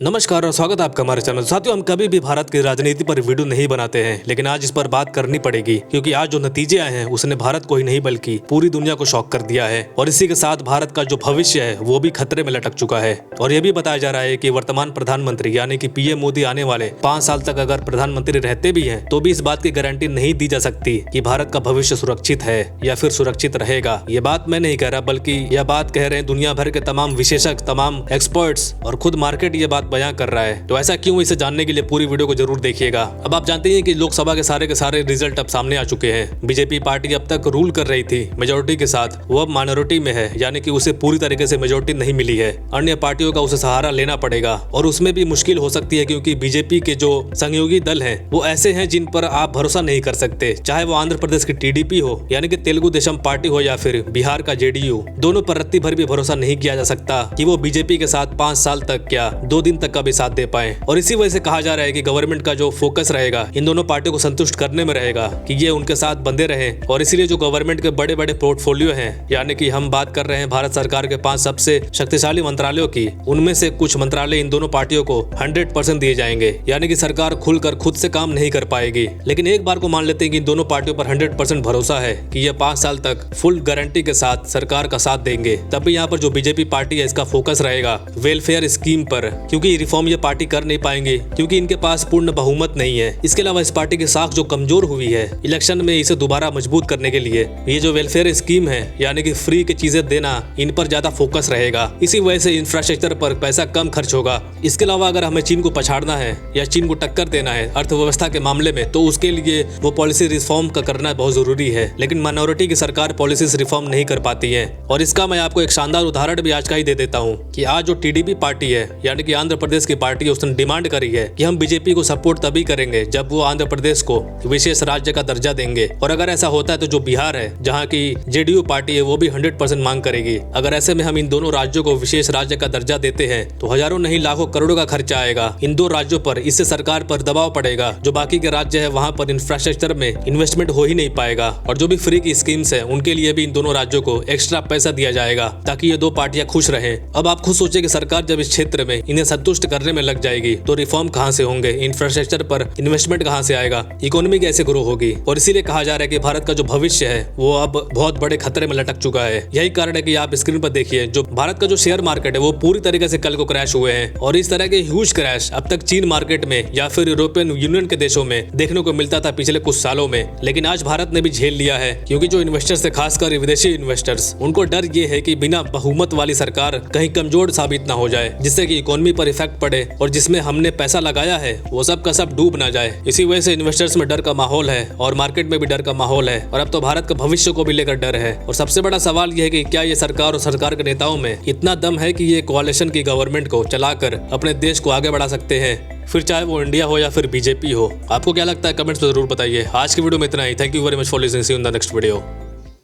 नमस्कार और स्वागत है आपका हमारे चैनल। साथियों, हम कभी भी भारत की राजनीति पर वीडियो नहीं बनाते हैं, लेकिन आज इस पर बात करनी पड़ेगी क्योंकि आज जो नतीजे आए हैं उसने भारत को ही नहीं बल्कि पूरी दुनिया को शॉक कर दिया है। और इसी के साथ भारत का जो भविष्य है वो भी खतरे में लटक चुका है। और यह भी बताया जा रहा है कि वर्तमान प्रधानमंत्री यानी कि पीएम मोदी आने वाले 5 साल तक अगर प्रधानमंत्री रहते भी हैं तो भी इस बात की गारंटी नहीं दी जा सकती कि भारत का भविष्य सुरक्षित है या फिर सुरक्षित रहेगा। ये बात मैं नहीं कह रहा, बल्कि यह बात कह रहे हैं दुनिया भर के तमाम विशेषज्ञ, तमाम एक्सपर्ट्स, और खुद मार्केट ये बात बयां कर रहा है। तो ऐसा क्यों, इसे जानने के लिए पूरी वीडियो को जरूर देखिएगा। अब आप जानते हैं कि लोकसभा के सारे रिजल्ट अब सामने आ चुके हैं। बीजेपी पार्टी अब तक रूल कर रही थी मेजोरिटी के साथ, वो अब माइनॉरिटी में है, यानी कि उसे पूरी तरीके से मेजोरिटी नहीं मिली है। अन्य पार्टियों का उसे सहारा लेना पड़ेगा और उसमें भी मुश्किल हो सकती है क्योंकि बीजेपी के जो सहयोगी दल हैं वो ऐसे हैं जिन पर आप भरोसा नहीं कर सकते, चाहे वो आंध्र प्रदेश की टीडीपी हो यानी कि तेलुगु देशम पार्टी हो या फिर बिहार का जेडीयू। दोनों पर रत्ती भर भी भरोसा नहीं किया जा सकता कि वो बीजेपी के साथ 5 साल तक क्या 2 दिन तक का भी साथ दे पाए। और इसी वजह से कहा जा रहा है कि गवर्नमेंट का जो फोकस रहेगा इन दोनों पार्टियों को संतुष्ट करने में रहेगा कि ये उनके साथ बंधे रहें। और इसीलिए जो गवर्नमेंट के बड़े बड़े पोर्टफोलियो हैं, यानी कि हम बात कर रहे हैं भारत सरकार के 5 सबसे शक्तिशाली मंत्रालयों की, उनमें से कुछ मंत्रालय इन दोनों पार्टियों को 100% दिए जाएंगे, यानी कि सरकार खुलकर खुद से काम नहीं कर पाएगी। लेकिन एक बार को मान लेते हैं कि इन दोनों पार्टियों पर 100% भरोसा है कि ये 5 साल तक फुल गारंटी के साथ सरकार का साथ देंगे, तब भी यहाँ पर जो बीजेपी पार्टी है इसका फोकस रहेगा वेलफेयर स्कीम पर, क्योंकि रिफॉर्म ये पार्टी कर नहीं पाएंगे क्योंकि इनके पास पूर्ण बहुमत नहीं है। इसके अलावा इस पार्टी की साख जो कमजोर हुई है, इलेक्शन में इसे दोबारा मजबूत करने के लिए ये जो वेलफेयर स्कीम है यानी कि फ्री की चीजें देना, इन पर ज्यादा फोकस रहेगा। इसी वजह से इंफ्रास्ट्रक्चर पर पैसा कम खर्च होगा। इसके अलावा अगर हमें चीन को पछाड़ना है या चीन को टक्कर देना है अर्थव्यवस्था के मामले में, तो उसके लिए वो पॉलिसी रिफॉर्म का करना बहुत जरूरी है। लेकिन माइनॉरिटी की सरकार पॉलिसीज रिफॉर्म नहीं कर पाती है। और इसका मैं आपको एक शानदार उदाहरण भी आज का ही दे देता हूँ कि आज जो टीडीपी पार्टी है यानी कि आंध्र प्रदेश की पार्टी है, उसने डिमांड करी है कि हम बीजेपी को सपोर्ट तभी करेंगे जब वो आंध्र प्रदेश को विशेष राज्य का दर्जा देंगे। और अगर ऐसा होता है तो जो बिहार है जहां की जेडीयू पार्टी है वो भी 100% मांग करेगी। अगर ऐसे में हम इन दोनों राज्यों को विशेष राज्य का दर्जा देते हैं तो हजारों नहीं लाखों करोड़ों का खर्चा आएगा इन 2 राज्यों पर। इससे सरकार पर दबाव पड़ेगा। जो बाकी के राज्य है वहां पर इंफ्रास्ट्रक्चर में इन्वेस्टमेंट हो ही नहीं पाएगा। और जो भी फ्री की स्कीम्स है उनके लिए भी इन दोनों राज्यों को एक्स्ट्रा पैसा दिया जाएगा ताकि ये 2 पार्टियां खुश रहें। अब आप खुद सोचिए कि सरकार जब इस क्षेत्र में इन्हें संतुष्ट करने में लग जाएगी तो रिफॉर्म कहां से होंगे, इंफ्रास्ट्रक्चर पर इन्वेस्टमेंट कहां से आएगा, इकोनॉमी कैसे ग्रो होगी। और इसीलिए कहा जा रहा है कि भारत का जो भविष्य है वो अब बहुत बड़े खतरे में लटक चुका है। यही कारण है कि आप स्क्रीन पर देखिए जो भारत का जो शेयर मार्केट है वो पूरी तरीके से कल को क्रैश हुए हैं। और इस तरह के ह्यूज क्रैश अब तक चीन मार्केट में या फिर यूरोपियन यूनियन के देशों में देखने को मिलता था पिछले कुछ सालों में, लेकिन आज भारत ने भी झेल लिया है। क्योंकि जो इन्वेस्टर्स है, खासकर विदेशी इन्वेस्टर्स, उनको डर ये है कि बिना बहुमत वाली सरकार कहीं कमजोर साबित ना हो जाए, जिससे कि इकोनॉमी पर इफेक्ट पड़े और जिसमें हमने पैसा लगाया है वो सब का सब डूब ना जाए। इसी वजह से इन्वेस्टर्स में डर का माहौल है और मार्केट में भी डर का माहौल है। और अब तो भारत के भविष्य को भी लेकर डर है। और सबसे बड़ा सवाल यह है कि क्या ये सरकार और सरकार के नेताओं में इतना दम है कि ये कोalition की गवर्नमेंट को चलाकर अपने देश को आगे बढ़ा सकते हैं, फिर चाहे वो इंडिया हो या फिर बीजेपी हो। आपको क्या लगता है, कमेंट्स में जरूर बताइए। आज की वीडियो में इतना ही। Thank you very much for listening. See you in the next video.